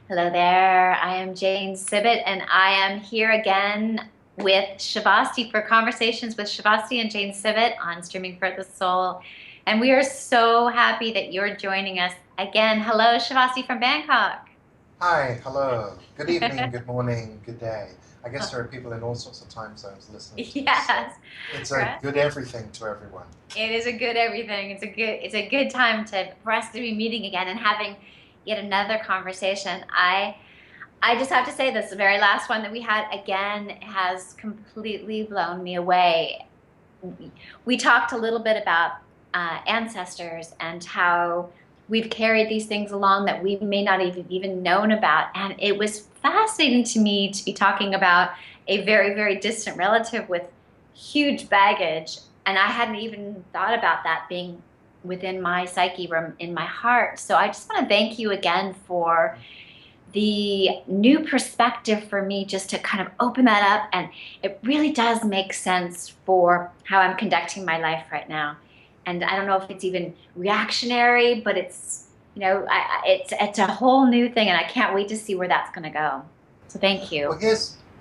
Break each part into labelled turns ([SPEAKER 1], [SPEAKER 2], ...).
[SPEAKER 1] Hello there. I am Jane Sibbett, and I am here again with Shavasti for Conversations with Shavasti and Jane Sibbett on Streaming for the Soul. And we are so happy that you're joining us again. Hello, Shavasti from Bangkok.
[SPEAKER 2] Hi, hello. Good evening, good morning, good day. I guess there are people in all sorts of time zones listening to this, so
[SPEAKER 1] Yes,
[SPEAKER 2] it's a
[SPEAKER 1] right.
[SPEAKER 2] good everything to everyone.
[SPEAKER 1] It is a good everything. It's a good time for us to be meeting again and having yet another conversation. I just have to say this, the very last one that we had again has completely blown me away. We talked a little bit about ancestors and how we've carried these things along that we may not even known about. And it was fascinating to me to be talking about a very, very distant relative with huge baggage. And I hadn't even thought about that being within my psyche or in my heart. So I just want to thank you again for the new perspective for me just to kind of open that up. And it really does make sense for how I'm conducting my life right now. And I don't know if it's even reactionary, but it's a whole new thing. And I can't wait to see where that's going to go. So thank
[SPEAKER 2] Well,
[SPEAKER 1] you.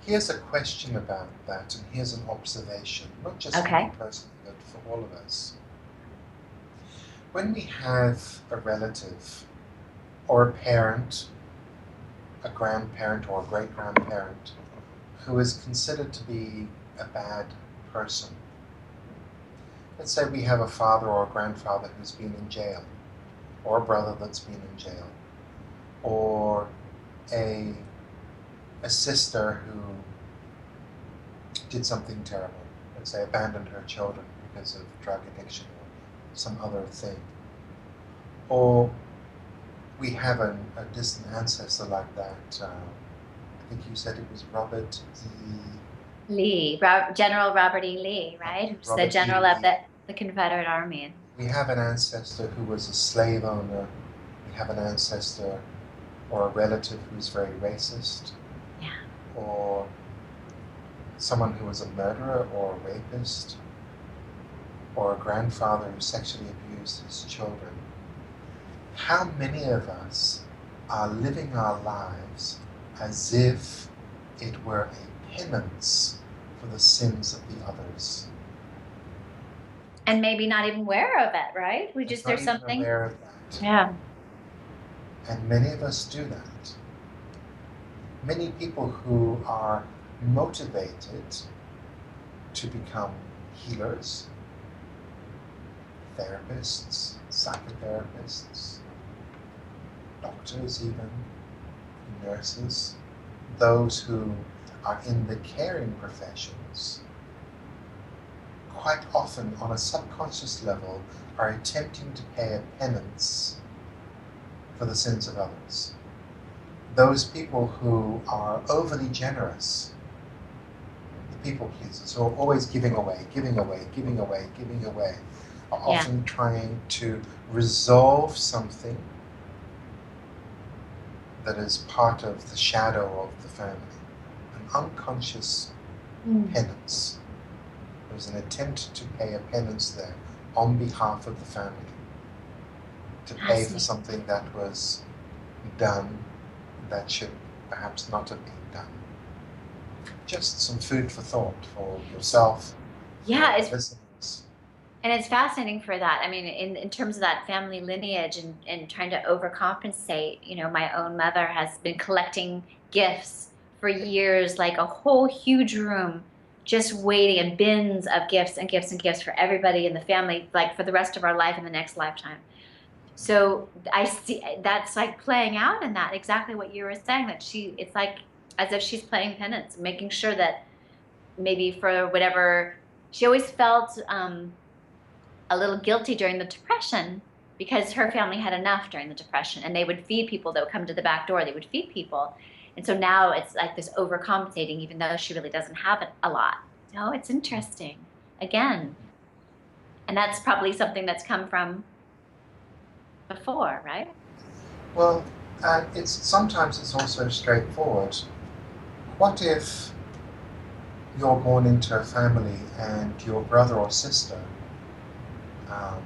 [SPEAKER 2] here's a question about that, and here's an observation, not just for me
[SPEAKER 1] Okay.
[SPEAKER 2] personally, but for all of us. When we have a relative or a parent, a grandparent or a great grandparent who is considered to be a bad person, let's say we have a father or a grandfather who's been in jail, or a brother that's been in jail, or a, a sister who did something terrible, let's say abandoned her children because of drug addiction or some other thing, or we have a distant ancestor like that. I think you said it was Robert E.
[SPEAKER 1] General Robert E. Lee, right? Who's the
[SPEAKER 2] Robert E.
[SPEAKER 1] general of
[SPEAKER 2] Lee.
[SPEAKER 1] the Confederate Army.
[SPEAKER 2] We have an ancestor who was a slave owner. We have an ancestor or a relative who's very racist,
[SPEAKER 1] Yeah.
[SPEAKER 2] or someone who was a murderer or a rapist, or a grandfather who sexually abused his children. How many of us are living our lives as if it were a penance for the sins of the others?
[SPEAKER 1] And maybe not even aware of it, right?
[SPEAKER 2] And not
[SPEAKER 1] There's
[SPEAKER 2] even
[SPEAKER 1] something.
[SPEAKER 2] aware of that.
[SPEAKER 1] Yeah.
[SPEAKER 2] And many of us do that. Many people who are motivated to become healers, therapists, psychotherapists, doctors even, nurses, those who are in the caring professions, quite often on a subconscious level are attempting to pay a penance for the sins of others. Those people who are overly generous, the people pleasers, who are always giving away, giving away, giving away, giving away, are
[SPEAKER 1] Yeah.
[SPEAKER 2] often trying to resolve something that is part of the shadow of the family, an unconscious
[SPEAKER 1] Mm.
[SPEAKER 2] penance. There's an attempt to pay a penance there on behalf of the family, to pay for
[SPEAKER 1] Fascinating.
[SPEAKER 2] something that was done that should perhaps not have been done. Just some food for thought for yourself, for
[SPEAKER 1] Yeah,
[SPEAKER 2] the listeners.
[SPEAKER 1] and it's fascinating for that. I mean, in terms of that family lineage and trying to overcompensate, my own mother has been collecting gifts for years, like a whole huge room just waiting and bins of gifts and gifts and gifts for everybody in the family, like for the rest of our life in the next lifetime. So I see that's like playing out in that exactly what you were saying, that it's like as if she's playing penance, making sure that maybe for whatever she always felt a little guilty during the depression because her family had enough during the depression and they would feed people that would come to the back door, they would feed people. And so now it's like this overcompensating even though she really doesn't have it a lot. Oh, it's interesting again. And that's probably something that's come from before, right?
[SPEAKER 2] Well, it's sometimes it's also straightforward. What if you're born into a family and your brother or sister um,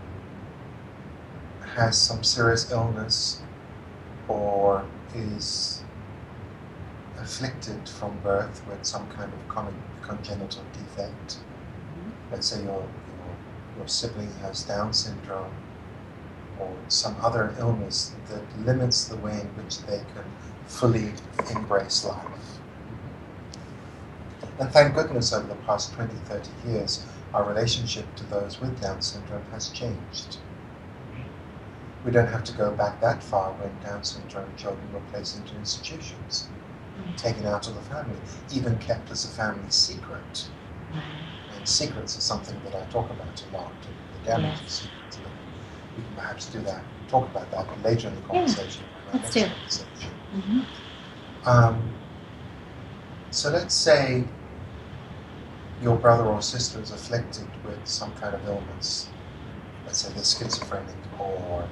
[SPEAKER 2] has some serious illness or is afflicted from birth with some kind of congenital defect. Let's say your sibling has Down syndrome or some other illness that limits the way in which they can fully embrace life. And thank goodness over the past 20, 30 years, our relationship to those with Down syndrome has changed. We don't have to go back that far when Down syndrome children were placed into institutions, taken out of the family, even kept as a family secret. And secrets is something that I talk about a lot, the damage of secrets. We can perhaps talk about that later in the conversation.
[SPEAKER 1] Let's do.
[SPEAKER 2] So let's say your brother or sister is afflicted with some kind of illness. Let's say they're schizophrenic or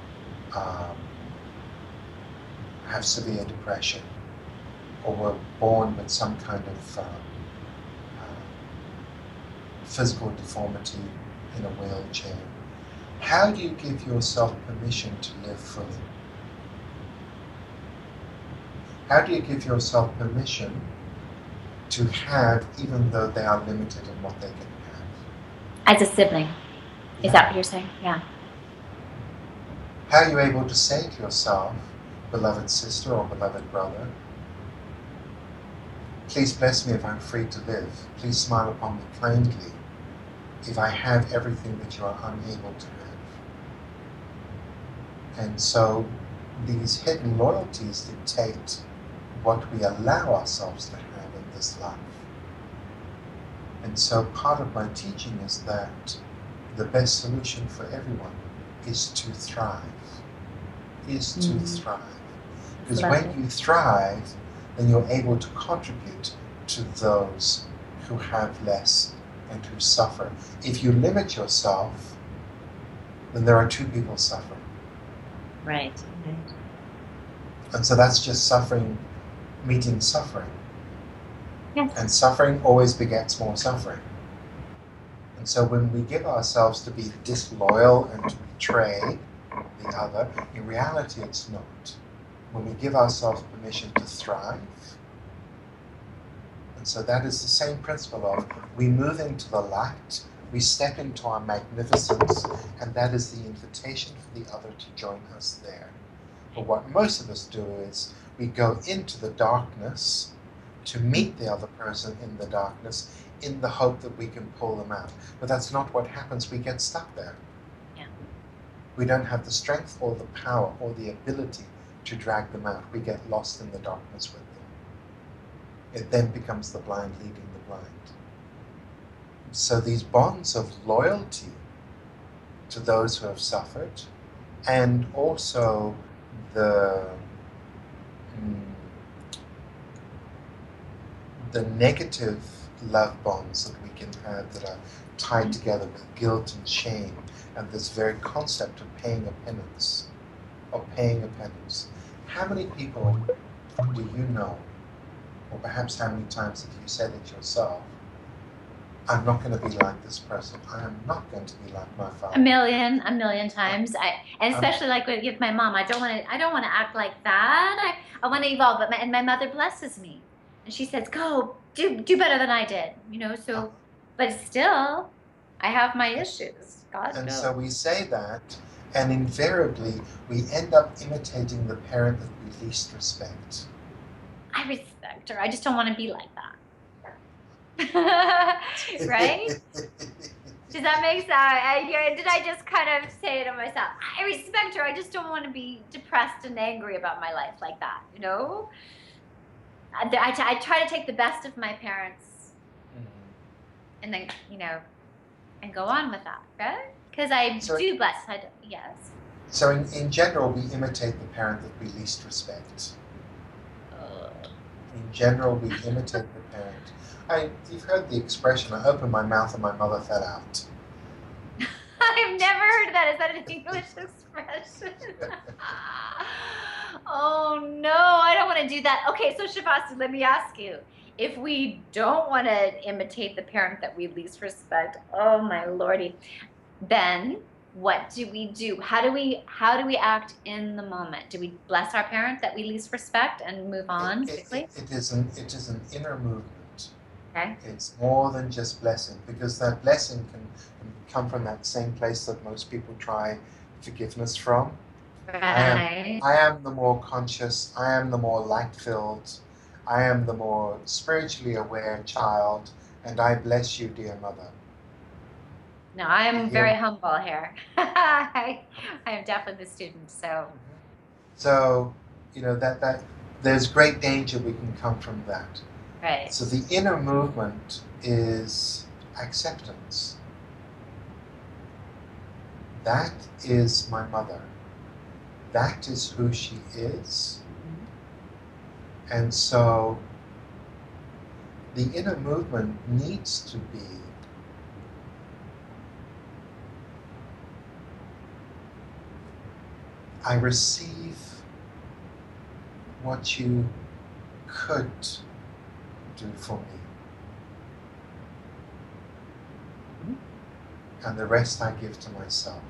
[SPEAKER 2] have severe depression, or were born with some kind of physical deformity in a wheelchair. How do you give yourself permission to live fully? How do you give yourself permission to have, even though they are limited in what they can have?
[SPEAKER 1] As a sibling. Is that what you're saying? Yeah.
[SPEAKER 2] How are you able to say to yourself, beloved sister or beloved brother, please bless me if I'm free to live. Please smile upon me kindly if I have everything that you are unable to have. And so these hidden loyalties dictate what we allow ourselves to have in this life. And so part of my teaching is that the best solution for everyone is to thrive. Because when you thrive, then you're able to contribute to those who have less and who suffer. If you limit yourself, then there are two people suffering.
[SPEAKER 1] Right.
[SPEAKER 2] And so that's just suffering meeting suffering.
[SPEAKER 1] Yes.
[SPEAKER 2] And suffering always begets more suffering. And so when we give ourselves to be disloyal and to betray the other, in reality it's not. When we give ourselves permission to thrive, and so that is the same principle of we move into the light, we step into our magnificence, and that is the invitation for the other to join us there. But what most of us do is we go into the darkness to meet the other person in the darkness in the hope that we can pull them out. But that's not what happens. We get stuck there.
[SPEAKER 1] Yeah.
[SPEAKER 2] We don't have the strength or the power or the ability to drag them out. We get lost in the darkness with them. It then becomes the blind leading the blind. So these bonds of loyalty to those who have suffered, and also the negative love bonds that we can have that are tied together with guilt and shame, and this very concept of paying a penance, How many people do you know, or perhaps how many times have you said it yourself, I'm not going to be like this person. I am not going to be like my father.
[SPEAKER 1] A million times. And especially like with my mom, I don't want to act like that. I want to evolve. But my mother blesses me, and she says, "Go do better than I did." So, but still, I have my issues. God knows.
[SPEAKER 2] And so we say that, and invariably we end up imitating the parent that we least respect.
[SPEAKER 1] I respect her. I just don't want to be like that. Right? Does that make sense? Did I just kind of say it to myself? I respect her. I just don't want to be depressed and angry about my life like that. I try to take the best of my parents, and then and go on with that, right? Because I do bless. Yes.
[SPEAKER 2] So in general, we imitate the parent that we least respect. In general, we imitate the parent. You've heard the expression, I opened my mouth and my mother fell out.
[SPEAKER 1] I've never heard that. Is that an English expression? Oh no, I don't want to do that. Okay, so Shavasti, let me ask you. If we don't want to imitate the parent that we least respect, oh my lordy, then what do we do? How do we act in the moment? Do we bless our parent that we least respect and move on quickly?
[SPEAKER 2] It is an inner movement.
[SPEAKER 1] Okay.
[SPEAKER 2] It's more than just blessing, because that blessing can come from that same place that most people try forgiveness from.
[SPEAKER 1] Right.
[SPEAKER 2] I am the more conscious, I am the more light filled, I am the more spiritually aware child, and I bless you, dear mother.
[SPEAKER 1] No, I'm
[SPEAKER 2] You
[SPEAKER 1] very humble here. I am definitely the student, so.
[SPEAKER 2] So, that there's great danger we can come from that.
[SPEAKER 1] Right.
[SPEAKER 2] So the inner movement is acceptance. That is my mother. That is who she is. And so the inner movement needs to be I receive what you could do for me. And the rest I give to myself.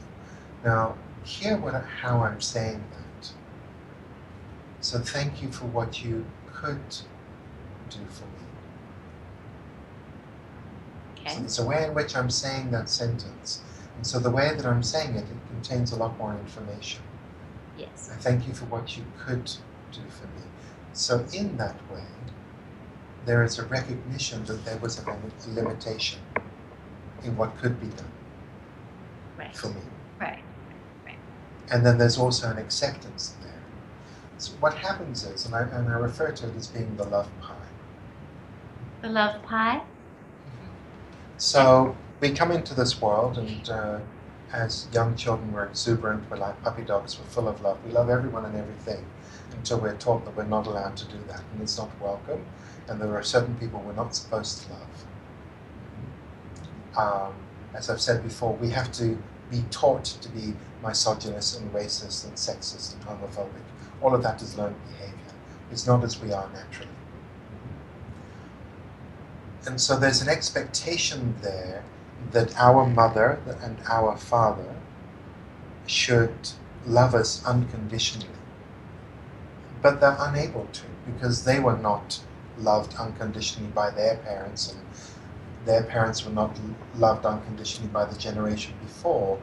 [SPEAKER 2] Now, hear how I'm saying that. So thank you for what you could do for me.
[SPEAKER 1] Okay.
[SPEAKER 2] So there's a way in which I'm saying that sentence. And so the way that I'm saying it, it contains a lot more information.
[SPEAKER 1] Yes.
[SPEAKER 2] I thank you for what you could do for me. So in that way, there is a recognition that there was a limitation in what could be done for me.
[SPEAKER 1] Right.
[SPEAKER 2] And then there's also an acceptance there. So what happens is, and I refer to it as being the love pie.
[SPEAKER 1] The love pie?
[SPEAKER 2] So we come into this world, and as young children, we're exuberant, we're like puppy dogs, we're full of love. We love everyone and everything until we're taught that we're not allowed to do that, and it's not welcome, and there are certain people we're not supposed to love. As I've said before, we have to be taught to be misogynist and racist and sexist and homophobic. All of that is learned behavior. It's not as we are naturally. And so there's an expectation there that our mother and our father should love us unconditionally. But they're unable to, because they were not loved unconditionally by their parents, and their parents were not loved unconditionally by the generation before.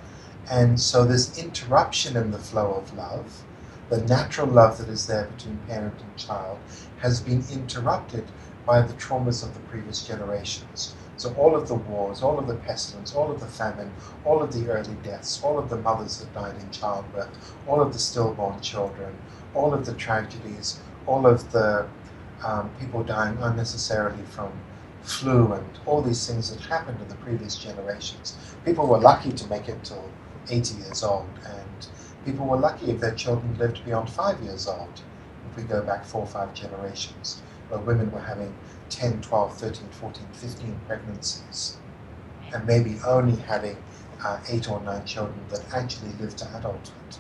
[SPEAKER 2] And so this interruption in the flow of love, the natural love that is there between parent and child, has been interrupted by the traumas of the previous generations. So all of the wars, all of the pestilence, all of the famine, all of the early deaths, all of the mothers that died in childbirth, all of the stillborn children, all of the tragedies, all of the people dying unnecessarily from flu, and all these things that happened in the previous generations. People were lucky to make it till 80 years old, and people were lucky if their children lived beyond 5 years old, if we go back 4 or 5 generations, where women were having 10, 12, 13, 14, 15 pregnancies, and maybe only having 8 or 9 children that actually lived to adulthood.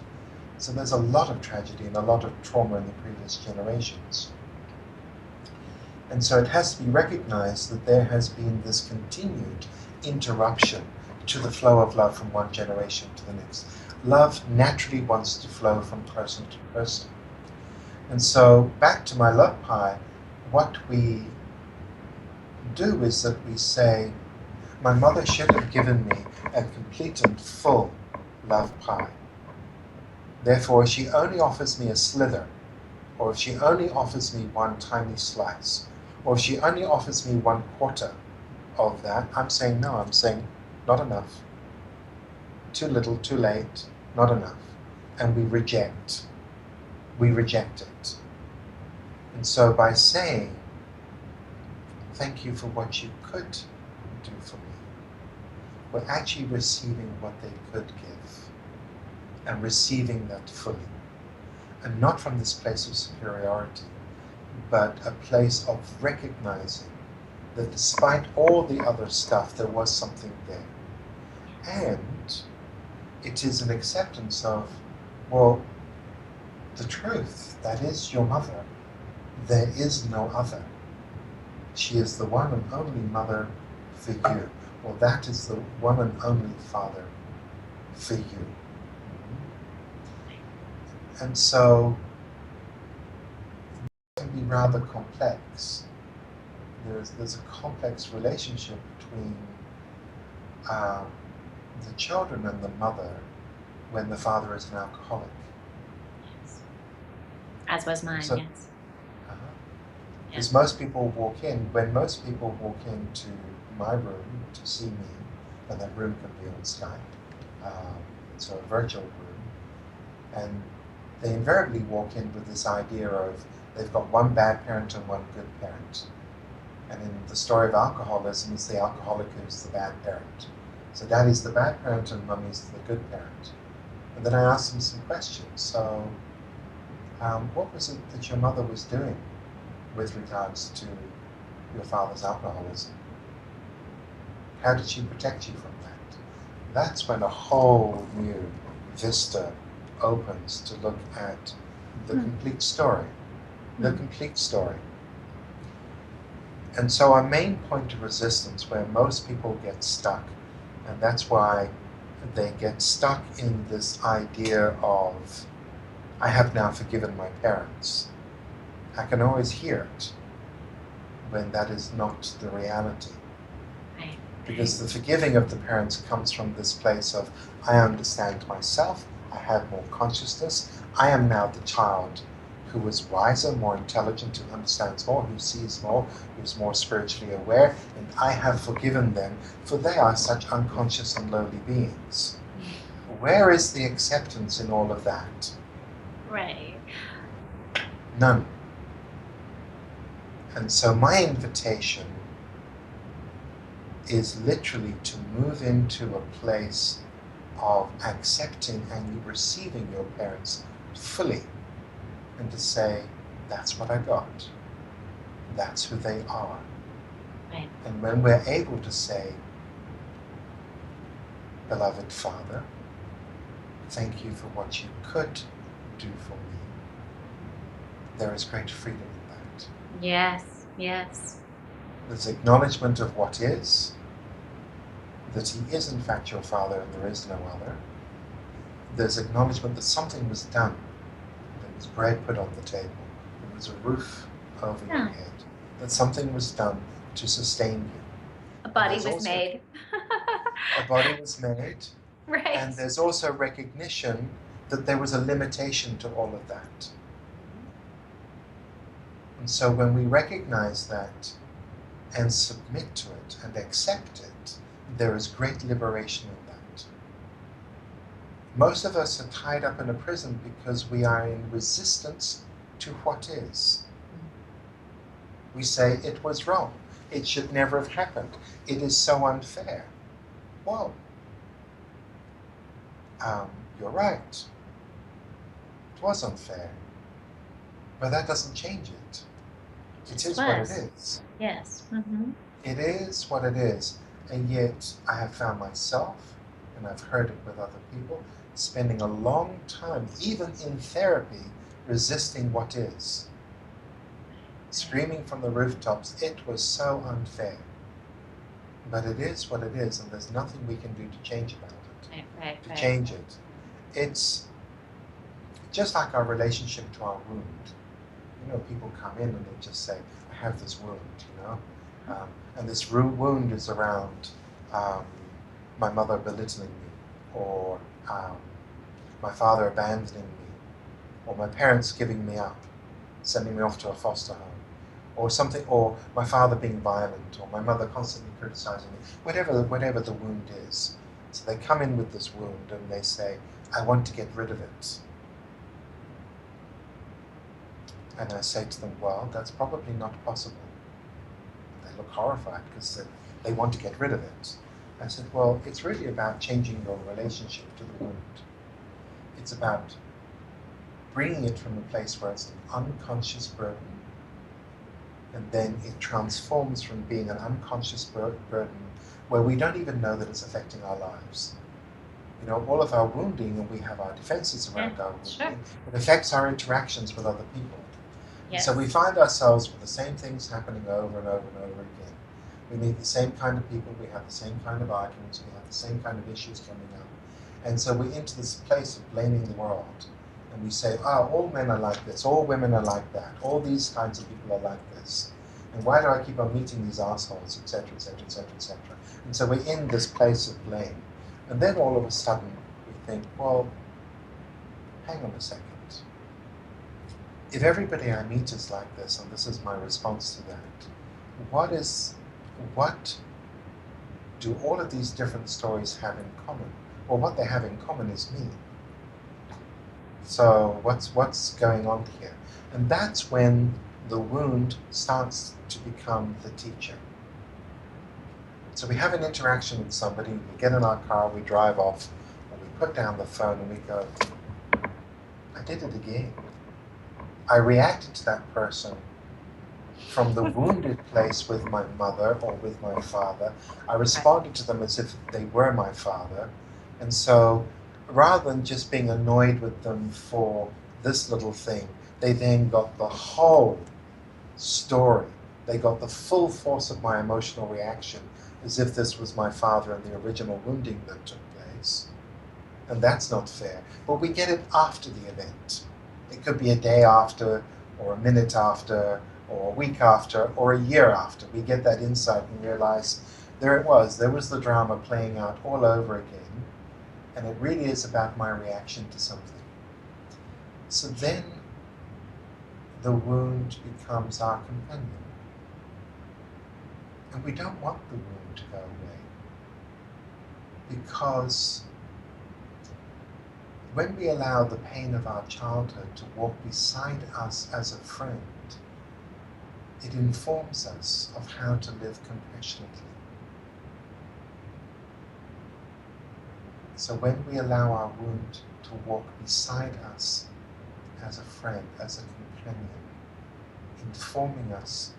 [SPEAKER 2] So there's a lot of tragedy and a lot of trauma in the previous generations. And so it has to be recognized that there has been this continued interruption to the flow of love from one generation to the next. Love naturally wants to flow from person to person. And so back to my love pie, what we do is that we say, my mother should have given me a complete and full love pie. Therefore, if she only offers me a slither, or if she only offers me one tiny slice, or if she only offers me 1/4 of that, I'm saying no, I'm saying not enough. Too little, too late, not enough. And we reject it. And so by saying, thank you for what you could do for me, we're actually receiving what they could give, and receiving that fully. And not from this place of superiority, but a place of recognizing that despite all the other stuff, there was something there. And it is an acceptance of, well, the truth, that is your mother. There is no other. She is the one and only mother for you. Or that is the one and only father for you. And so it can be rather complex. There's a complex relationship between the children and the mother when the father is an alcoholic.
[SPEAKER 1] Yes. As was mine,
[SPEAKER 2] So,
[SPEAKER 1] yes.
[SPEAKER 2] Because most people walk into my room to see me, and that room can be on Skype, so a virtual room, and they invariably walk in with this idea of they've got one bad parent and one good parent. And in the story of alcoholism, it's the alcoholic who's the bad parent. So daddy's the bad parent and mummy's the good parent. And then I asked them some questions. So, what was it that your mother was doing with regards to your father's alcoholism? How did she protect you from that? That's when a whole new vista opens to look at the complete story. The complete story. And so our main point of resistance, where most people get stuck, and that's why they get stuck in this idea of, I have now forgiven my parents. I can always hear it when that is not the reality.
[SPEAKER 1] Right.
[SPEAKER 2] Because the forgiving of the parents comes from this place of, I understand myself, I have more consciousness, I am now the child who is wiser, more intelligent, who understands more, who sees more, who's more spiritually aware, and I have forgiven them, for they are such unconscious and lowly beings. Where is the acceptance in all of that?
[SPEAKER 1] Right.
[SPEAKER 2] None. And so my invitation is literally to move into a place of accepting and receiving your parents fully, and to say, that's what I got. That's who they are.
[SPEAKER 1] Right.
[SPEAKER 2] And when we're able to say, beloved Father, thank you for what you could do for me, there is great freedom in that.
[SPEAKER 1] Yes, yes.
[SPEAKER 2] There's acknowledgement of what is, that he is in fact your father and there is no other. There's acknowledgement that something was done. There was bread put on the table. There was a roof over your head. That something was done to sustain you.
[SPEAKER 1] A body was made.
[SPEAKER 2] A body was made.
[SPEAKER 1] Right.
[SPEAKER 2] And there's also recognition that there was a limitation to all of that. And so when we recognize that and submit to it and accept it, there is great liberation in that. Most of us are tied up in a prison because we are in resistance to what is. We say it was wrong. It should never have happened. It is so unfair. Well, you're right. It was unfair. But that doesn't change it. It is what it is.
[SPEAKER 1] Yes. Mm-hmm.
[SPEAKER 2] It is what it is. And yet I have found myself, and I've heard it with other people, spending a long time, even in therapy, resisting what is. Screaming from the rooftops, it was so unfair. But it is what it is, and there's nothing we can do to change about it.
[SPEAKER 1] Right.
[SPEAKER 2] To change it. It's just like our relationship to our wound. You know, people come in and they just say, I have this wound, you know? And this wound is around my mother belittling me, or my father abandoning me, or my parents giving me up, sending me off to a foster home, or something, or my father being violent, or my mother constantly criticizing me, whatever the wound is. So they come in with this wound and they say, I want to get rid of it. And I say to them, well, that's probably not possible. They look horrified because they want to get rid of it. I said, well, it's really about changing your relationship to the wound. It's about bringing it from a place where it's an unconscious burden, and then it transforms from being an unconscious burden where we don't even know that it's affecting our lives. You know, all of our wounding, and we have our defenses around our wounding,
[SPEAKER 1] sure.
[SPEAKER 2] It affects our interactions with other people.
[SPEAKER 1] Yes.
[SPEAKER 2] So we find ourselves with the same things happening over and over and over again. We meet the same kind of people, we have the same kind of arguments, we have the same kind of issues coming up. And so we're into this place of blaming the world. And we say, oh, all men are like this, all women are like that, all these kinds of people are like this. And why do I keep on meeting these assholes, etc., etc., etc., etc. And so we're in this place of blame. And then all of a sudden we think, well, hang on a second. If everybody I meet is like this, and this is my response to that, what do all of these different stories have in common? Well, what they have in common is me. So what's going on here? And that's when the wound starts to become the teacher. So we have an interaction with somebody, we get in our car, we drive off, and we put down the phone and we go, I did it again. I reacted to that person from the wounded place with my mother or with my father. I responded to them as if they were my father. And so rather than just being annoyed with them for this little thing, they then got the whole story. They got the full force of my emotional reaction as if this was my father and the original wounding that took place. And that's not fair. But we get it after the event. It could be a day after, or a minute after, or a week after, or a year after. We get that insight and realize there it was. There was the drama playing out all over again. And it really is about my reaction to something. So then the wound becomes our companion. And we don't want the wound to go away. Because when we allow the pain of our childhood to walk beside us as a friend, it informs us of how to live compassionately. So when we allow our wound to walk beside us as a friend, as a companion, informing us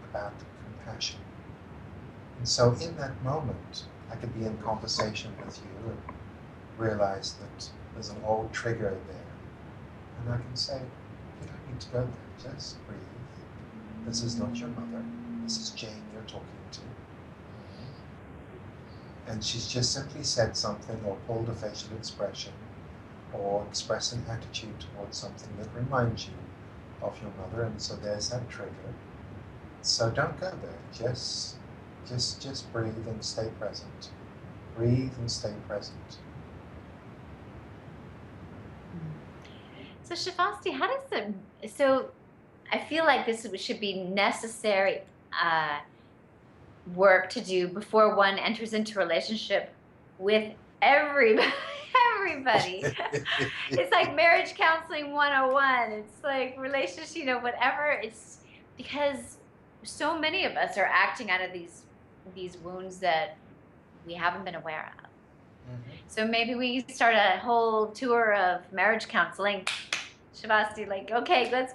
[SPEAKER 2] about compassion. And so in that moment, I could be in conversation with you and realize that there's an old trigger there. And I can say, you don't need to go there, just breathe. This is not your mother, this is Jane you're talking to. And she's just simply said something or pulled a facial expression or expressed an attitude towards something that reminds you of your mother, and so there's that trigger. So don't go there, just breathe and stay present. Breathe and stay present.
[SPEAKER 1] So Shavasti, how does it, so I feel like this should be necessary work to do before one enters into a relationship with everybody. Everybody. It's like marriage counseling 101. It's like relationship, whatever. It's because so many of us are acting out of these wounds that we haven't been aware of. So maybe we start a whole tour of marriage counseling. Shavasti, like, okay, let's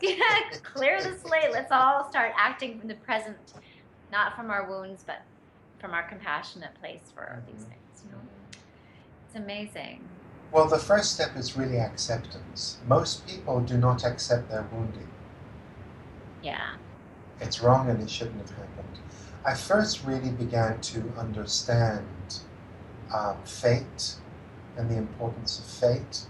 [SPEAKER 1] clear the slate. Let's all start acting from the present, not from our wounds, but from our compassionate place for these things. It's amazing.
[SPEAKER 2] Well, the first step is really acceptance. Most people do not accept their wounding.
[SPEAKER 1] Yeah.
[SPEAKER 2] It's wrong and it shouldn't have happened. I first really began to understand fate and the importance of fate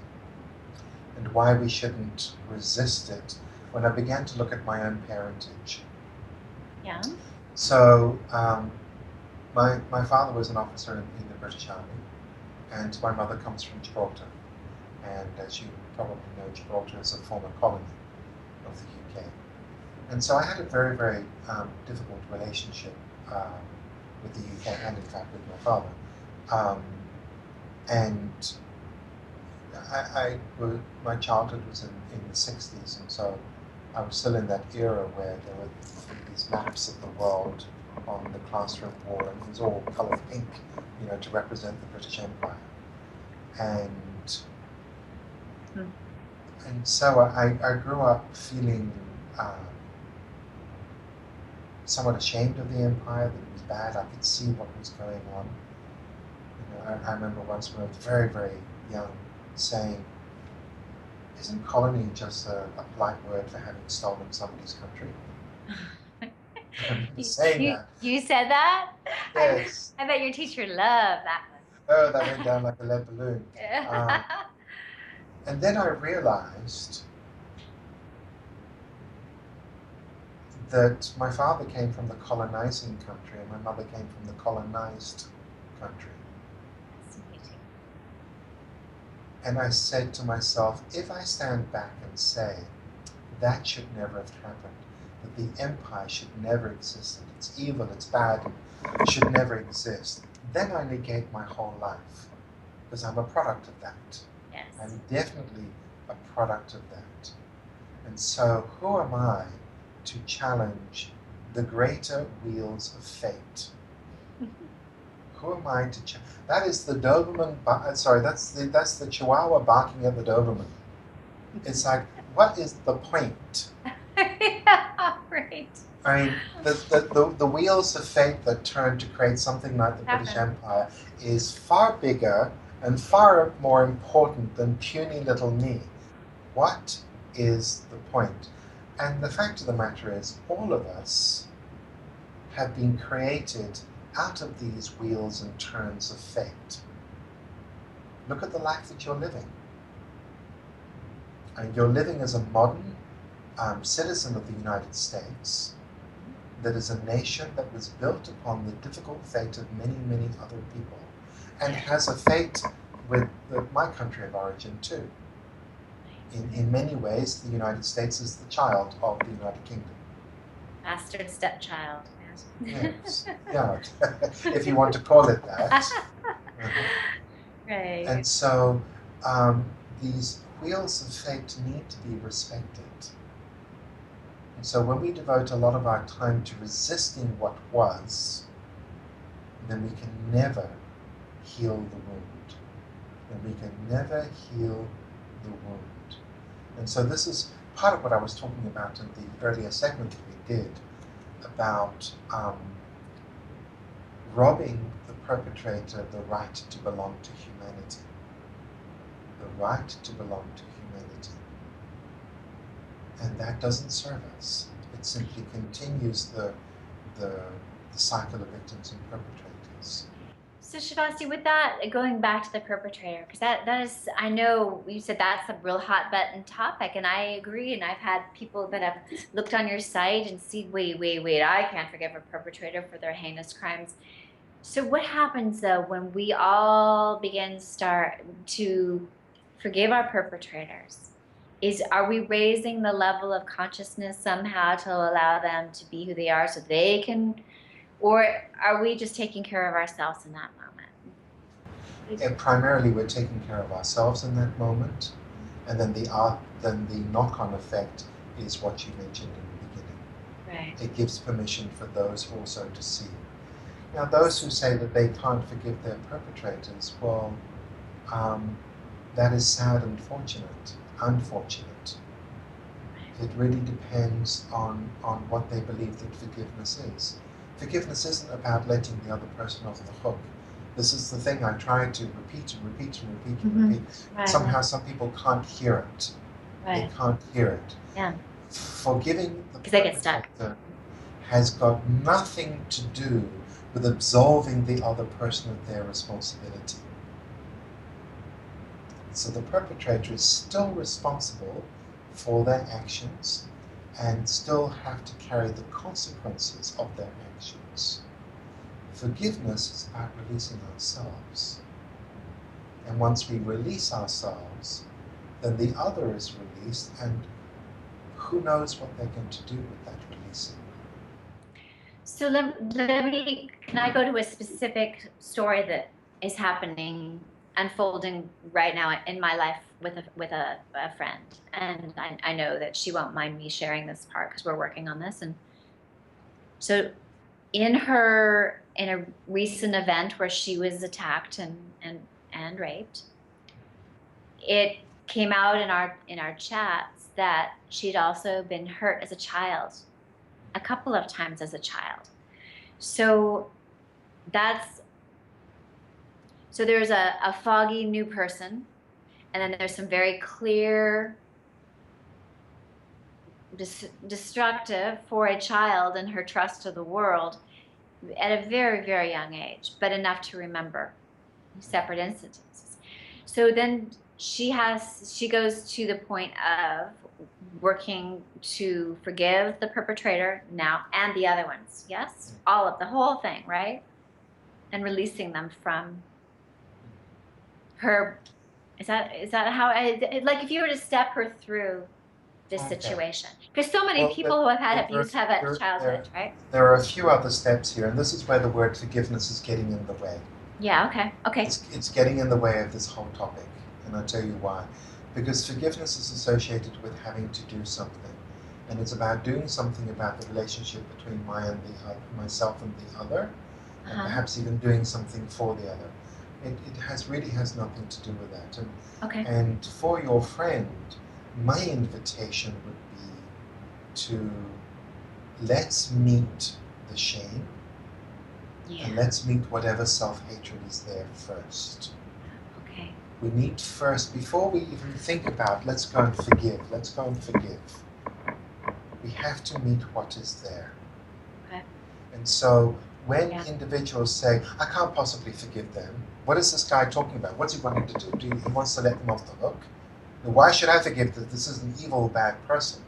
[SPEAKER 2] and why we shouldn't resist it when I began to look at my own parentage.
[SPEAKER 1] Yeah.
[SPEAKER 2] So my father was an officer in the British Army, and my mother comes from Gibraltar. And as you probably know, Gibraltar is a former colony of the UK. And so I had a very, very difficult relationship with the UK and in fact with my father. And my childhood was in the 60s, and so I was still in that era where there were these maps of the world on the classroom wall, and it was all coloured pink, to represent the British Empire. And so I grew up feeling somewhat ashamed of the empire, that it was bad. I could see what was going on. I remember once when I was very, very young saying, isn't colony just a polite word for having stolen somebody's country? Saying that.
[SPEAKER 1] You said that?
[SPEAKER 2] Yes.
[SPEAKER 1] I bet your teacher loved that one.
[SPEAKER 2] Oh, that went down like a lead balloon. Um, and then I realized that my father came from the colonizing country and my mother came from the colonized country. And I said to myself, if I stand back and say that should never have happened, that the empire should never exist, that it's evil, it's bad, and should never exist, then I negate my whole life, because I'm a product of that.
[SPEAKER 1] Yes.
[SPEAKER 2] I'm definitely a product of that. And so who am I to challenge the greater wheels of fate? Who am I to challenge? That is the Doberman, that's the Chihuahua barking at the Doberman. It's like, what is the point?
[SPEAKER 1] Yeah, right.
[SPEAKER 2] I mean, the wheels of fate that turn to create something like the British Empire is far bigger and far more important than puny little me. What is the point? And the fact of the matter is, all of us have been created out of these wheels and turns of fate. Look at the life that you're living. And you're living as a modern citizen of the United States that is a nation that was built upon the difficult fate of many, many other people, and has a fate with my country of origin too. In many ways, the United States is the child of the United Kingdom.
[SPEAKER 1] Bastard stepchild.
[SPEAKER 2] Yes, yeah, if you want to call it that.
[SPEAKER 1] Right.
[SPEAKER 2] And so these wheels of fate need to be respected. And so when we devote a lot of our time to resisting what was, then we can never heal the wound. And we can never heal the wound. And so this is part of what I was talking about in the earlier segment that we did about robbing the perpetrator the right to belong to humanity. The right to belong to humanity. And that doesn't serve us. It simply continues the cycle of victims and perpetrators.
[SPEAKER 1] So Shavasti, with that, going back to the perpetrator, because that is, I know you said that's a real hot button topic, and I agree. And I've had people that have looked on your site and see, wait, I can't forgive a perpetrator for their heinous crimes. So what happens though when we all start to forgive our perpetrators? Are we raising the level of consciousness somehow to allow them to be who they are so they can, or are we just taking care of ourselves in that moment?
[SPEAKER 2] And primarily we're taking care of ourselves in that moment, and then the knock-on effect is what you mentioned in the beginning.
[SPEAKER 1] Right.
[SPEAKER 2] It gives permission for those also to see. Now those who say that they can't forgive their perpetrators, well, that is sad and unfortunate. It really depends on what they believe that forgiveness is. Forgiveness isn't about letting the other person off the hook. This is the thing I try to repeat and repeat and repeat and repeat.
[SPEAKER 1] Right.
[SPEAKER 2] Somehow some people can't hear it.
[SPEAKER 1] Right.
[SPEAKER 2] They can't hear it.
[SPEAKER 1] Yeah.
[SPEAKER 2] Forgiving the
[SPEAKER 1] because they get stuck.
[SPEAKER 2] Has got nothing to do with absolving the other person of their responsibility. So the perpetrator is still responsible for their actions and still have to carry the consequences of their actions. Forgiveness is about releasing ourselves. And once we release ourselves, then the other is released, and who knows what they're going to do with that releasing.
[SPEAKER 1] So can I go to a specific story that is happening, unfolding right now in my life with a friend, and I know that she won't mind me sharing this part because we're working on this. And so in a recent event where she was attacked and raped, it came out in our chats that she'd also been hurt as a child, a couple of times as a child. So there's a foggy new person, and then there's some very clear destructive for a child and her trust of the world at a very, very young age, but enough to remember. separate instances. So then she goes to the point of working to forgive the perpetrator now and the other ones. Yes, all of the whole thing, right? And releasing them from her. Is that how like if you were to step her through this
[SPEAKER 2] Okay.
[SPEAKER 1] situation? Because so many
[SPEAKER 2] Well,
[SPEAKER 1] people who have had
[SPEAKER 2] there,
[SPEAKER 1] abuse have at
[SPEAKER 2] there,
[SPEAKER 1] childhood,
[SPEAKER 2] there,
[SPEAKER 1] right?
[SPEAKER 2] there are a few other steps here, and this is where the word forgiveness is getting in the way.
[SPEAKER 1] Yeah. Okay. Okay.
[SPEAKER 2] It's getting in the way of this whole topic, and I'll tell you why. Because forgiveness is associated with having to do something, and it's about doing something about the relationship between myself and the other, and perhaps even doing something for the other. It really has nothing to do with that.
[SPEAKER 1] Okay.
[SPEAKER 2] And for your friend, my invitation would be to let's meet the shame.
[SPEAKER 1] Yeah.
[SPEAKER 2] And let's meet whatever self-hatred is there first.
[SPEAKER 1] Okay.
[SPEAKER 2] We need first, before we even think about let's go and forgive, we have to meet what is there.
[SPEAKER 1] Okay.
[SPEAKER 2] And so when individuals say, I can't possibly forgive them, what is this guy talking about? What's he wanting to do? He wants to let them off the hook? Why should I forgive them? This is an evil, bad person.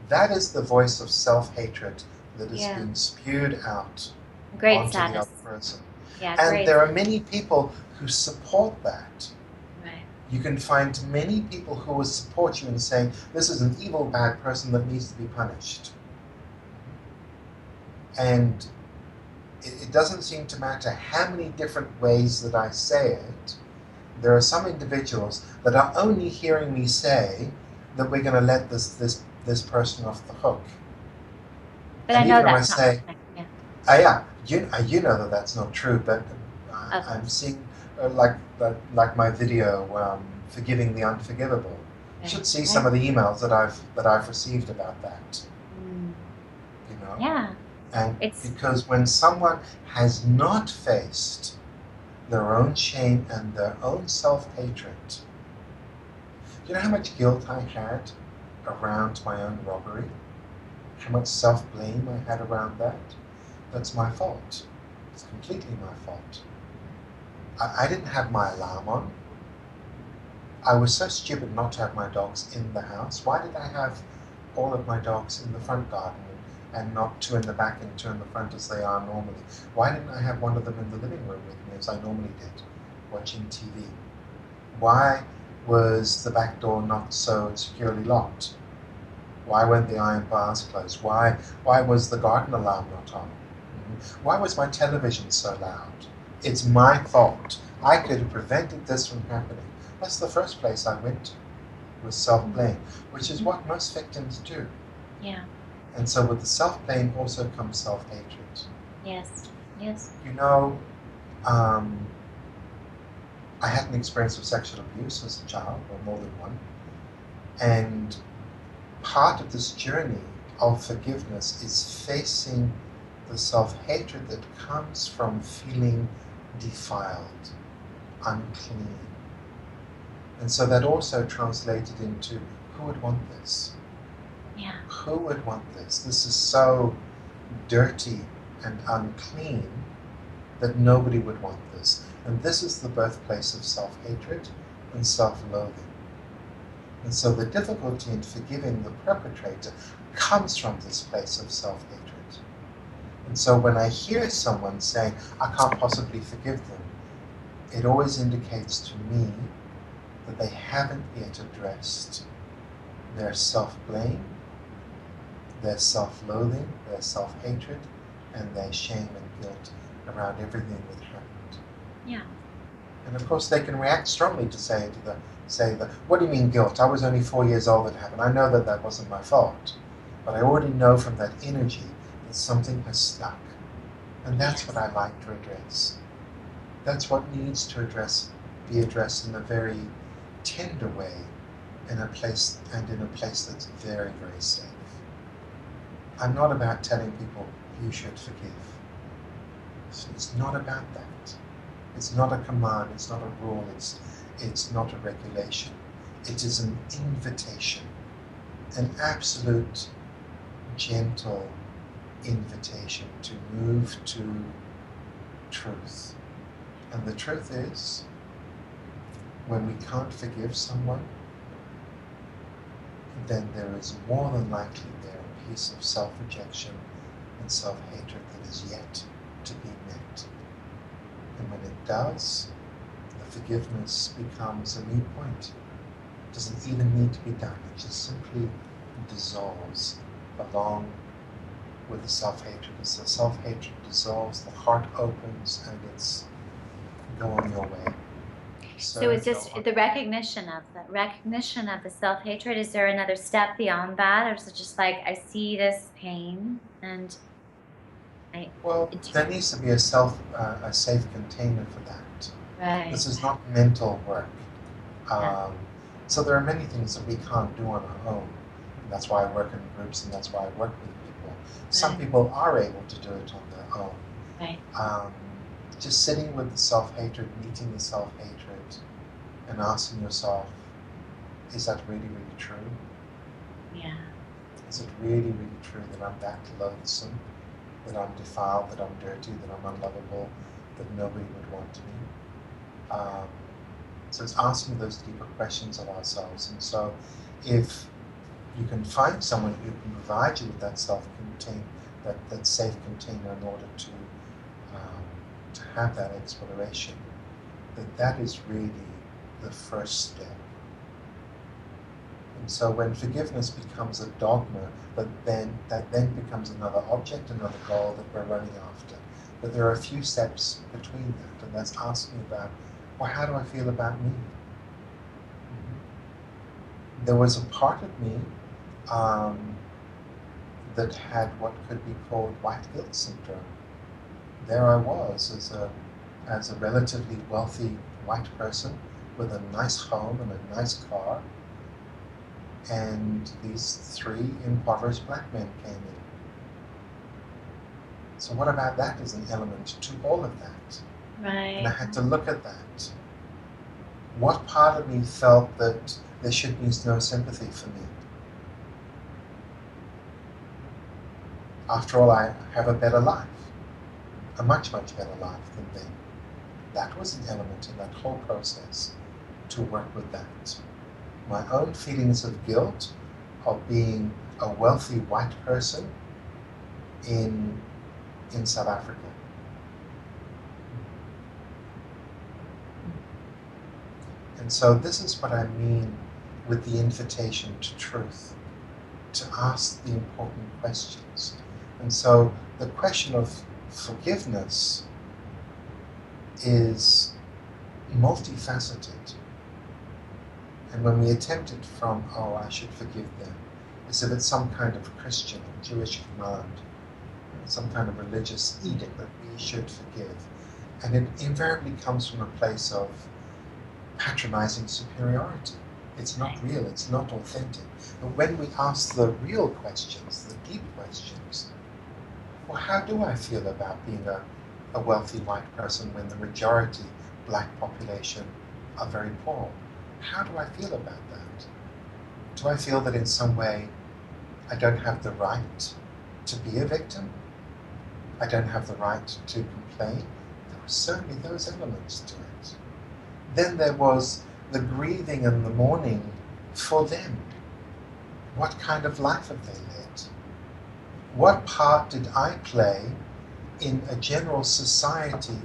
[SPEAKER 2] That is the voice of self-hatred that is being spewed out onto the other person.
[SPEAKER 1] Yeah,
[SPEAKER 2] and there are many people who support that.
[SPEAKER 1] Right.
[SPEAKER 2] You can find many people who will support you in saying, this is an evil, bad person that needs to be punished. And it doesn't seem to matter how many different ways that I say it. There are some individuals that are only hearing me say that we're going to let this person off the hook.
[SPEAKER 1] But and I know that's
[SPEAKER 2] not. You know that that's not true, but I'm seeing like my video, forgiving the unforgivable. You should see some of the emails that I've received about that. You know.
[SPEAKER 1] Yeah.
[SPEAKER 2] And because when someone has not faced their own shame and their own self-hatred, do you know how much guilt I had around my own robbery? How much self-blame I had around that? That's my fault. It's completely my fault. I didn't have my alarm on. I was so stupid not to have my dogs in the house. Why did I have all of my dogs in the front garden and not two in the back and two in the front as they are normally? Why didn't I have one of them in the living room with me as I normally did, watching TV? Why was the back door not so securely locked? Why weren't the iron bars closed? Why was the garden alarm not on? Why was my television so loud? It's my fault. I could have prevented this from happening. That's the first place I went to, was self-blame, which is what most victims do.
[SPEAKER 1] Yeah.
[SPEAKER 2] And so with the self-blame also comes self-hatred.
[SPEAKER 1] Yes. Yes.
[SPEAKER 2] You know, I had an experience of sexual abuse as a child, or more than one. And part of this journey of forgiveness is facing the self-hatred that comes from feeling defiled, unclean. And so that also translated into, who would want this?
[SPEAKER 1] Yeah. Who
[SPEAKER 2] would want this? This is so dirty and unclean that nobody would want this. And this is the birthplace of self-hatred and self-loathing. And so the difficulty in forgiving the perpetrator comes from this place of self-hatred. And so when I hear someone saying, I can't possibly forgive them, it always indicates to me that they haven't yet addressed their self-blame, their self-loathing, their self-hatred, and their shame and guilt around everything that happened.
[SPEAKER 1] Yeah.
[SPEAKER 2] And of course they can react strongly to say, what do you mean guilt? I was only 4 years old when it happened. I know that that wasn't my fault. But I already know from that energy that something has stuck. And that's what I like to address. That's what needs to be addressed in a very tender way, in a place that's very, very safe. I'm not about telling people you should forgive. It's not about that. It's not a command, it's not a rule, it's not a regulation. It is an invitation, an absolute gentle invitation to move to truth, And the truth is, when we can't forgive someone, then there is more than likely there a piece of self-rejection and self-hatred that is yet to be met. And when it does, the forgiveness becomes a moot point. It doesn't even need to be done. It just simply dissolves along with the self-hatred. As the self-hatred dissolves, the heart opens and it's go on your way.
[SPEAKER 1] So it's just the recognition of the self-hatred. Is there another step beyond that, or is it just like I see this pain and
[SPEAKER 2] there needs to be a safe container for that.
[SPEAKER 1] Right.
[SPEAKER 2] This is not mental work. So there are many things that we can't do on our own. And that's why I work in groups, and that's why I work with people. Some people are able to do it on their own.
[SPEAKER 1] Right.
[SPEAKER 2] Just sitting with the self-hatred, meeting the self-hatred, and asking yourself, is that really, really true?
[SPEAKER 1] Yeah.
[SPEAKER 2] Is it really, really true that I'm that loathsome, that I'm defiled, that I'm dirty, that I'm unlovable, that nobody would want me? So it's asking those deeper questions of ourselves. And so if you can find someone who can provide you with that that safe container in order to have that exploration, that is really the first step. And so when forgiveness becomes a dogma, that then becomes another object, another goal that we're running after. But there are a few steps between that, and that's asking about, well, how do I feel about me? There was a part of me that had what could be called white guilt syndrome. There I was as a relatively wealthy white person with a nice home and a nice car, and these 3 impoverished black men came in. So what about that as an element to all of that?
[SPEAKER 1] Right.
[SPEAKER 2] And I had to look at that. What part of me felt that there should be no sympathy for me? After all, I have a better life, a much, much better life than them. That was an element in that whole process, to work with that. My own feelings of guilt of being a wealthy white person in South Africa. And so this is what I mean with the invitation to truth, to ask the important questions. And so the question of forgiveness is multifaceted. And when we attempt it from, oh, I should forgive them, as if it's some kind of Christian or Jewish command, some kind of religious edict that we should forgive. And it invariably comes from a place of patronizing superiority. It's not real, it's not authentic. But when we ask the real questions, the deep questions, well, how do I feel about being a wealthy white person when the majority black population are very poor? How do I feel about that? Do I feel that in some way I don't have the right to be a victim? I don't have the right to complain? There were certainly those elements to it. Then there was the grieving and the mourning for them. What kind of life have they led? What part did I play in a general society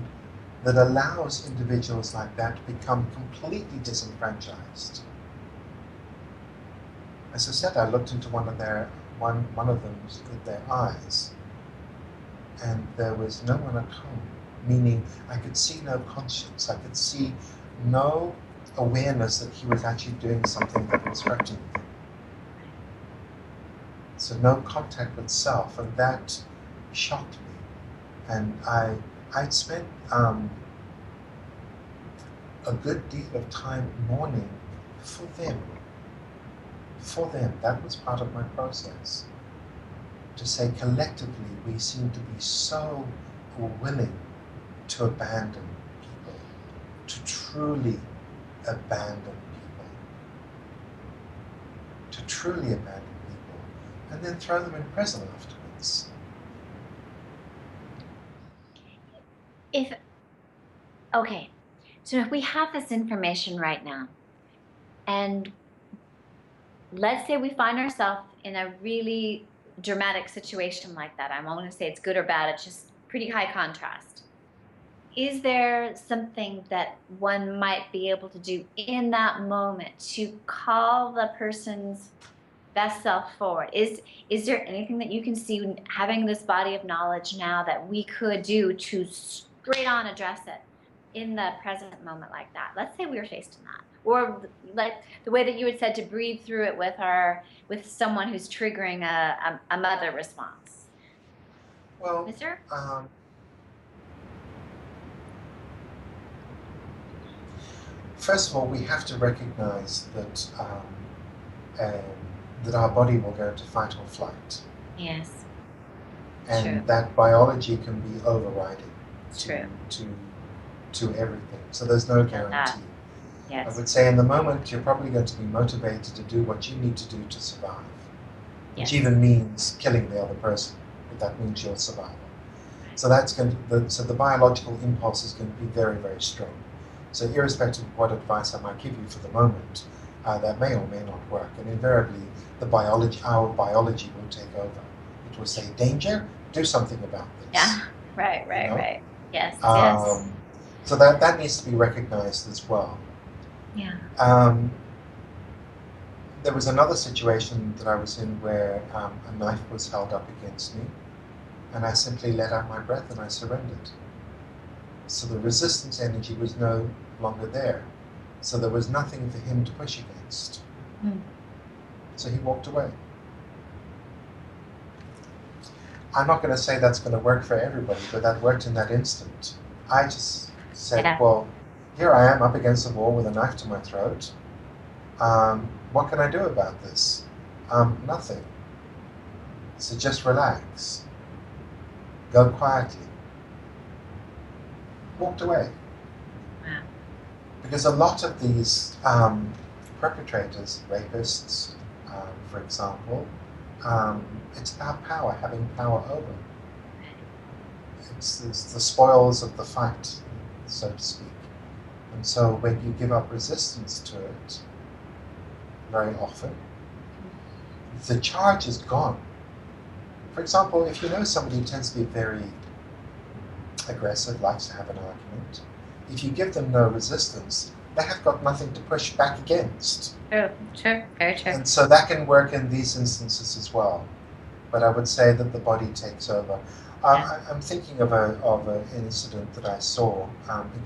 [SPEAKER 2] that allows individuals like that to become completely disenfranchised? As I said, I looked into one of their eyes, and there was no one at home, meaning I could see no conscience, I could see no awareness that he was actually doing something that was hurting me. So no contact with self, and that shocked me. And I'd spent a good deal of time mourning for them. For them, that was part of my process. To say collectively, we seem to be so willing to abandon people, to truly abandon people, and then throw them in prison afterwards.
[SPEAKER 1] If Okay, so if we have this information right now, and let's say we find ourselves in a really dramatic situation like that. I'm not going to say it's good or bad, it's just pretty high contrast. Is there something that one might be able to do in that moment to call the person's best self forward? Is there anything that you can see having this body of knowledge now that we could do to straight on address it in the present moment like that? Let's say we were faced in that. Or like the way that you had said to breathe through it with someone who's triggering a mother response.
[SPEAKER 2] Well,
[SPEAKER 1] Is there?
[SPEAKER 2] first of all, we have to recognize um, that our body will go into fight or flight.
[SPEAKER 1] Yes.
[SPEAKER 2] And
[SPEAKER 1] True.
[SPEAKER 2] that biology can be overriding
[SPEAKER 1] True.
[SPEAKER 2] to everything. So there's no guarantee.
[SPEAKER 1] Yes.
[SPEAKER 2] I would say in the moment you're probably going to be motivated to do what you need to do to survive, which even means killing the other person, if that means your survival. So that's going to, so the biological impulse is going to be very, very strong. So irrespective of what advice I might give you for the moment, that may or may not work. And invariably, our biology will take over. It will say, danger, do something about this.
[SPEAKER 1] Yeah, right, you know? Right. Yes,
[SPEAKER 2] So that needs to be recognized as well.
[SPEAKER 1] Yeah.
[SPEAKER 2] There was another situation that I was in where a knife was held up against me, and I simply let out my breath and I surrendered. So the resistance energy was no longer there. So there was nothing for him to push against. So he walked away. I'm not going to say that's going to work for everybody, but that worked in that instant. I just said, well, here I am up against the wall with a knife to my throat. What can I do about this? Nothing. So just relax. Go quietly. Walked away.
[SPEAKER 1] Wow.
[SPEAKER 2] Because a lot of these perpetrators, rapists, for example, it's about power, having power over. It's the spoils of the fight, so to speak. And so when you give up resistance to it, very often, the charge is gone. For example, if you know somebody who tends to be very aggressive, likes to have an argument, if you give them no resistance, they have got nothing to push back against.
[SPEAKER 1] True, very true.
[SPEAKER 2] And so that can work in these instances as well. But I would say that the body takes over. I'm thinking of an incident that I saw.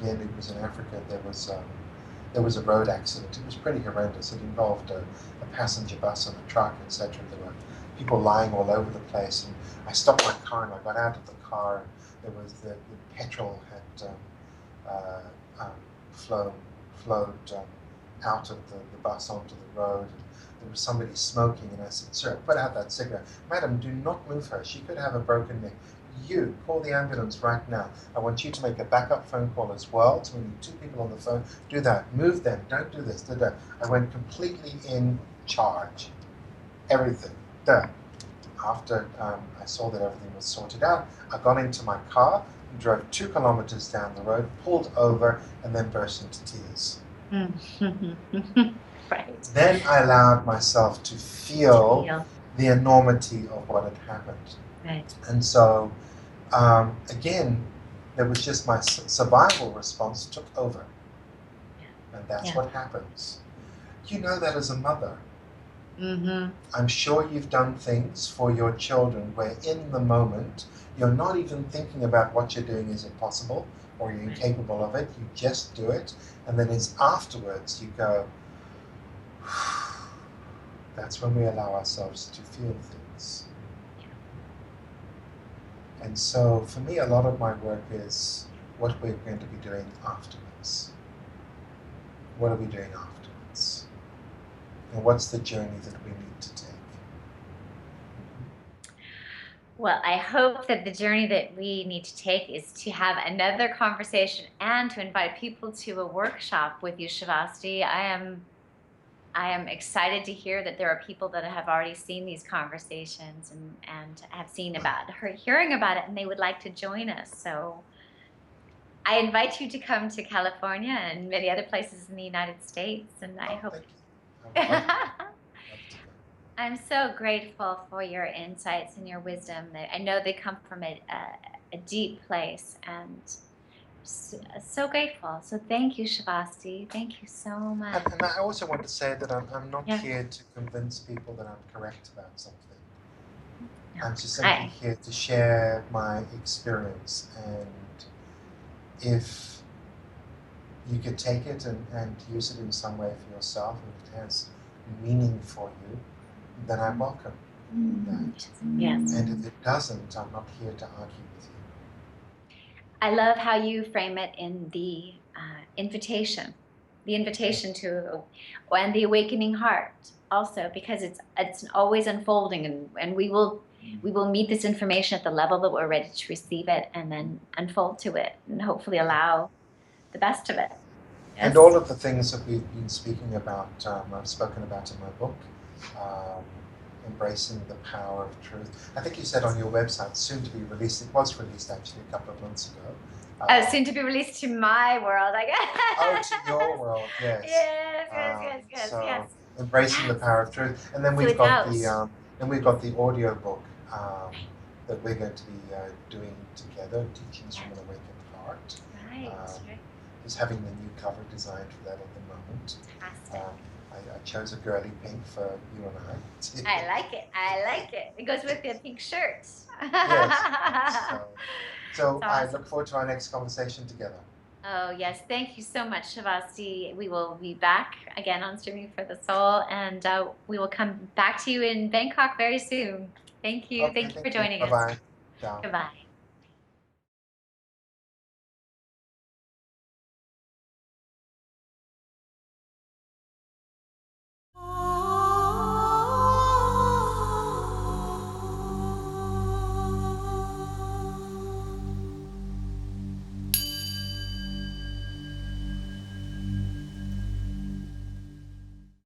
[SPEAKER 2] Again, it was in Africa. There was a road accident. It was pretty horrendous. It involved a passenger bus and a truck, etc. There were people lying all over the place. And I stopped my car and I got out of the car. There was the petrol had flowed out of the bus onto the road. There was somebody smoking, and I said, "Sir, put out that cigarette. Madam, do not move her. She could have a broken neck. You, call the ambulance right now. I want you to make a backup phone call as well. So we need 2 people on the phone. Do that. Move them. Don't do this. I went completely in charge. Everything. Done. After I saw that everything was sorted out, I got into my car, drove 2 kilometers down the road, pulled over, and then burst into tears.
[SPEAKER 1] Right.
[SPEAKER 2] Then I allowed myself to feel the enormity of what had happened.
[SPEAKER 1] Right.
[SPEAKER 2] And so, again, there was just my survival response took over. And that's what happens. You know that as a mother. I'm sure you've done things for your children where in the moment you're not even thinking about what you're doing is impossible or you're incapable of it. You just do it. And then it's afterwards you go, that's when we allow ourselves to feel things. And so for me, a lot of my work is what we're going to be doing afterwards. What are we doing afterwards? And what's the journey that we need to take?
[SPEAKER 1] Well, I hope that the journey that we need to take is to have another conversation and to invite people to a workshop with you, Shavasti. I am excited to hear that there are people that have already seen these conversations and have seen about hearing about it, and they would like to join us. So I invite you to come to California and many other places in the United States, and I
[SPEAKER 2] Oh,
[SPEAKER 1] hope.
[SPEAKER 2] thank you. I would love to. Love to go.
[SPEAKER 1] I'm so grateful for your insights and your wisdom. I know they come from a deep place, and so grateful. So thank you, Shavasti. Thank you so much.
[SPEAKER 2] And I also want to say that I'm not
[SPEAKER 1] Yes.
[SPEAKER 2] here to convince people that I'm correct about something.
[SPEAKER 1] No,
[SPEAKER 2] I'm just simply here to share my experience, and if you could take it and use it in some way for yourself, if it has meaning for you, then I welcome that.
[SPEAKER 1] Yes.
[SPEAKER 2] And if it doesn't, I'm not here to argue with you.
[SPEAKER 1] I love how you frame it in the invitation to, and the awakening heart also, because it's always unfolding, and we will meet this information at the level that we're ready to receive it, and then unfold to it, and hopefully allow the best of it. Yes?
[SPEAKER 2] And all of the things that we've been speaking about, I've spoken about in my book, embracing the power of truth. I think you said on your website, soon to be released. It was released actually a couple of months ago.
[SPEAKER 1] Soon to be released to my world, I guess.
[SPEAKER 2] Oh, to your world, yes.
[SPEAKER 1] Yes.
[SPEAKER 2] Embracing the power of truth, and then
[SPEAKER 1] So
[SPEAKER 2] we've
[SPEAKER 1] it's
[SPEAKER 2] got
[SPEAKER 1] out.
[SPEAKER 2] the audio book that we're going to be doing together, Teachings from an Awakened Heart.
[SPEAKER 1] Right.
[SPEAKER 2] Just having the new cover designed for that at the moment.
[SPEAKER 1] Fantastic.
[SPEAKER 2] I chose a girly pink for you and I.
[SPEAKER 1] I like it. It goes with the pink shirt.
[SPEAKER 2] Yes. So I
[SPEAKER 1] awesome.
[SPEAKER 2] look forward to our next conversation together.
[SPEAKER 1] Oh, yes. Thank you so much, Shavasti. We will be back again on Streaming for the Soul, and we will come back to you in Bangkok very soon. Thank you.
[SPEAKER 2] Okay,
[SPEAKER 1] Thank you for
[SPEAKER 2] thank you.
[SPEAKER 1] joining us.
[SPEAKER 2] Bye-bye. Ciao.
[SPEAKER 1] Goodbye.